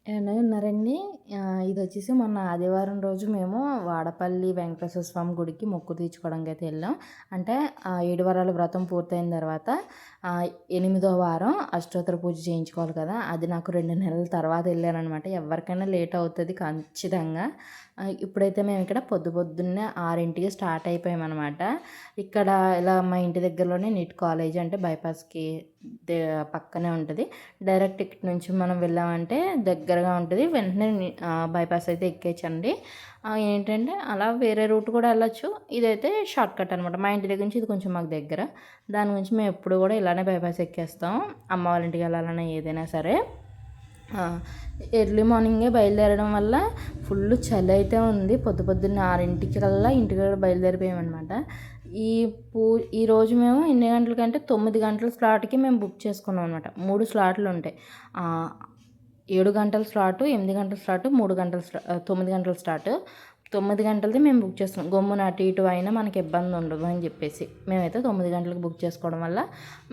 ఏమన్నా ఉన్నారండి. ఇదొచ్చేసి మొన్న ఆదివారం రోజు మేము వాడపల్లి వెంకటేశ్వర స్వామి గుడికి మొక్కు తీర్చుకోవడానికైతే వెళ్ళాం. అంటే 7 వారాల వ్రతం పూర్తయిన తర్వాత 8వ వారం అష్టోత్తర పూజ చేయించుకోవాలి కదా! అది నాకు 2 నెలల తర్వాత వెళ్ళాననమాట. ఎవరికైనా లేట్ అవుతది ఖచ్చితంగా. ఇప్పుడైతే మేము ఇక్కడ పొద్దున్నే 6కి స్టార్ట్ అయిపోయామనమాట. ఇక్కడ ఇలా మా ఇంటి దగ్గరలోనే నీట్ కాలేజ్ అంటే బైపాస్‌కి దే పక్కనే ఉంటది. డైరెక్ట్ ఇక్కడి నుంచి మనం వెళ్ళామంటే దగ్గరగా ఉంటుంది. వెంటనే బైపాస్ అయితే ఎక్కేయచ్చండి. ఏంటంటే అలా వేరే రూట్ కూడా వెళ్ళొచ్చు. ఇదైతే షార్ట్‌కట్ అనమాట. మా ఇంటి దగ్గర నుంచి ఇది కొంచెం మాకు దగ్గర. దాని గురించి మేము ఎప్పుడు కూడా ఇలానే బైపాస్ ఎక్కేస్తాం. అమ్మ వాళ్ళ ఇంటికి వెళ్ళాలన్నా ఏదైనా సరే. ఎర్లీ మార్నింగే బయలుదేరడం వల్ల ఫుల్ చలి అయితే ఉంది. పొద్దున్నే 6కల్లా ఇంటికి బయలుదేరిపోయామన్నమాట. ఈ ఈరోజు మేము ఎన్ని గంటలకంటే 9 గంటల స్లాట్‌కి మేము బుక్ చేసుకున్నాం అనమాట. 3 స్లాట్లు ఉంటాయి. 7 గంటల స్లాటు, 8 గంటల స్లాటు, 9 గంటల స్టార్ట్. 9 గంటలది మేము బుక్ చేసుకున్నాం. గమ్మున అటు ఇటు అయినా మనకి ఇబ్బంది ఉండదు అని చెప్పేసి మేమైతే 9 గంటలకు బుక్ చేసుకోవడం వల్ల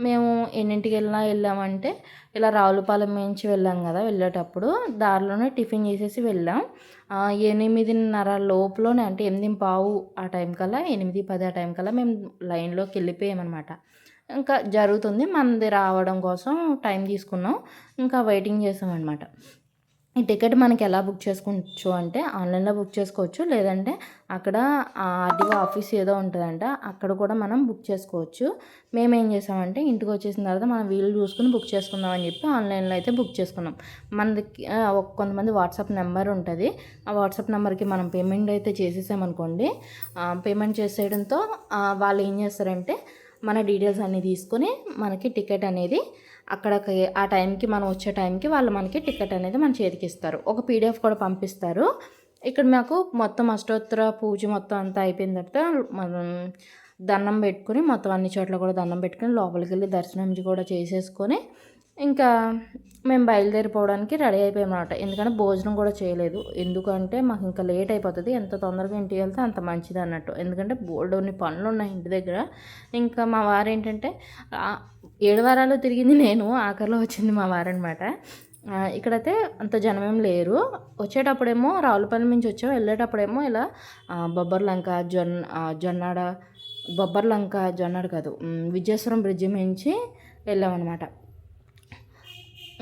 మేము ఎన్నింటికి వెళ్ళామంటే ఇలా రావులపాలెం నుంచి వెళ్ళాం కదా. వెళ్ళేటప్పుడు దారిలోనే టిఫిన్ చేసేసి వెళ్ళాం. 8:30 లోపులోనే అంటే 8:15 ఆ టైం కల్లా 8:10 ఆ టైం కల్లా మేము లైన్లోకి వెళ్ళిపోయామన్నమాట. ఇంకా జరుగుతుంది. మనది రావడం కోసం టైం తీసుకున్నాం. ఇంకా వెయిటింగ్ చేసామన్నమాట. ఈ టికెట్ మనకి ఎలా బుక్ చేసుకోవచ్చు అంటే ఆన్లైన్లో బుక్ చేసుకోవచ్చు. లేదంటే అక్కడ ఆర్‌టీఓ ఆఫీస్ ఏదో ఉంటుందంట, అక్కడ కూడా మనం బుక్ చేసుకోవచ్చు. మేమేం చేసామంటే ఇంటికి వచ్చేసిన తర్వాత మనం వీలు చూసుకుని బుక్ చేసుకుందాం అని చెప్పి ఆన్లైన్లో అయితే బుక్ చేసుకున్నాం. మనది కొంతమంది వాట్సాప్ నెంబర్ ఉంటుంది. ఆ వాట్సాప్ నెంబర్కి మనం పేమెంట్ అయితే చేసేసామనుకోండి. పేమెంట్ చేసేయడంతో వాళ్ళు ఏం చేస్తారంటే మన డీటెయిల్స్ అన్నీ తీసుకొని మనకి టికెట్ అనేది అక్కడికి ఆ టైంకి మనం వచ్చే టైంకి వాళ్ళు మనకి టికెట్ అనేది మన చేతికి ఇస్తారు. ఒక పీడిఎఫ్ కూడా పంపిస్తారు. ఇక్కడ మాకు మొత్తం అష్టోత్తర పూజ మొత్తం అంతా అయిపోయిన తర్వాత మనం దండం పెట్టుకుని మొత్తం అన్ని చోట్ల కూడా దండం పెట్టుకుని లోపలికి వెళ్ళి దర్శనం కూడా చేసేసుకొని ఇంకా మేము బయలుదేరిపోవడానికి రెడీ అయిపోయామన్నమాట. ఎందుకంటే భోజనం కూడా చేయలేదు. ఎందుకంటే మాకు ఇంకా లేట్ అయిపోతుంది. ఎంత తొందరగా ఇంటికి వెళ్తే అంత మంచిది అన్నట్టు. ఎందుకంటే బోల్డన్ని పనులు ఉన్నాయి ఇంటి దగ్గర. ఇంకా మా వారు ఏంటంటే 7 వారాలు తిరిగింది నేను, ఆఖరిలో వచ్చింది మా వారనమాట. ఇక్కడైతే అంత జనమేం లేరు. వచ్చేటప్పుడేమో రావులపల్లి నుంచి వచ్చాం. వెళ్ళేటప్పుడేమో ఇలా బొబ్బర్లంక, జొన్నాడ, బొబ్బర్లంక, జొన్నాడ కాదు, విజయేశ్వరం బ్రిడ్జి నుంచి వెళ్ళామన్నమాట.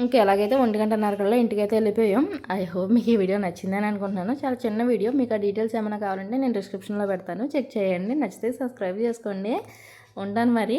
ఇంకా ఎలాగైతే 1:30 కల్లా ఇంటికైతే వెళ్ళిపోయాం. ఐ హోప్ మీకు ఈ వీడియో నచ్చిందని అనుకుంటున్నాను. చాలా చిన్న వీడియో. మీకు ఆ డీటెయిల్స్ ఏమైనా కావాలంటే నేను డిస్క్రిప్షన్లో పెడతాను, చెక్ చేయండి. నచ్చితే సబ్స్క్రైబ్ చేసుకోండి. ఉంటాను మరి.